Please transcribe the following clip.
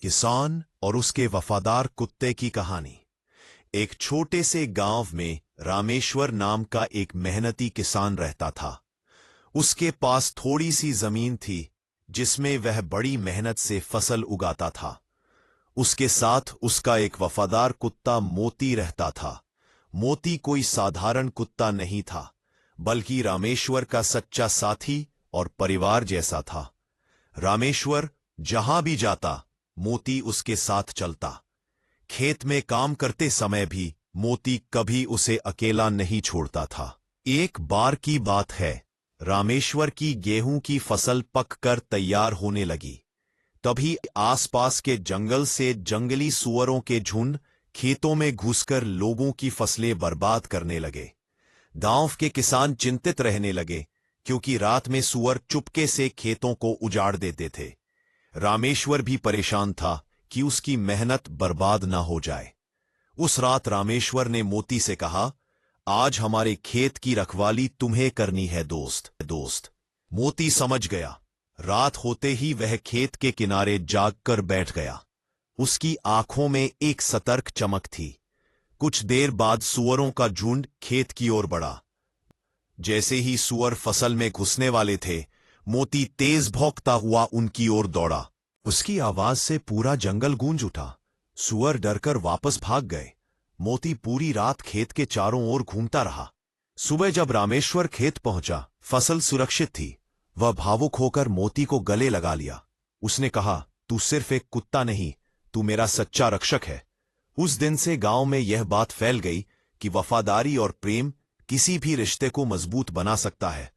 किसान और उसके वफादार कुत्ते की कहानी। एक छोटे से गांव में रामेश्वर नाम का एक मेहनती किसान रहता था। उसके पास थोड़ी सी जमीन थी जिसमें वह बड़ी मेहनत से फसल उगाता था। उसके साथ उसका एक वफादार कुत्ता मोती रहता था। मोती कोई साधारण कुत्ता नहीं था, बल्कि रामेश्वर का सच्चा साथी और परिवार जैसा था। रामेश्वर जहां भी जाता, मोती उसके साथ चलता। खेत में काम करते समय भी मोती कभी उसे अकेला नहीं छोड़ता था। एक बार की बात है, रामेश्वर की गेहूं की फसल पककर तैयार होने लगी। तभी आसपास के जंगल से जंगली सूअरों के झुंड खेतों में घुसकर लोगों की फसलें बर्बाद करने लगे। गांव के किसान चिंतित रहने लगे, क्योंकि रात में सूअर चुपके से खेतों को उजाड़ देते थे। रामेश्वर भी परेशान था कि उसकी मेहनत बर्बाद ना हो जाए। उस रात रामेश्वर ने मोती से कहा, आज हमारे खेत की रखवाली तुम्हें करनी है दोस्त। मोती समझ गया। रात होते ही वह खेत के किनारे जागकर बैठ गया। उसकी आंखों में एक सतर्क चमक थी। कुछ देर बाद सूअरों का झुंड खेत की ओर बढ़ा। जैसे ही सूअर फसल में घुसने वाले थे, मोती तेज भौंकता हुआ उनकी ओर दौड़ा। उसकी आवाज से पूरा जंगल गूंज उठा। सूअर डरकर वापस भाग गए। मोती पूरी रात खेत के चारों ओर घूमता रहा। सुबह जब रामेश्वर खेत पहुंचा, फसल सुरक्षित थी। वह भावुक होकर मोती को गले लगा लिया। उसने कहा, तू सिर्फ एक कुत्ता नहीं, तू मेरा सच्चा रक्षक है। उस दिन से गांव में यह बात फैल गई कि वफादारी और प्रेम किसी भी रिश्ते को मजबूत बना सकता है।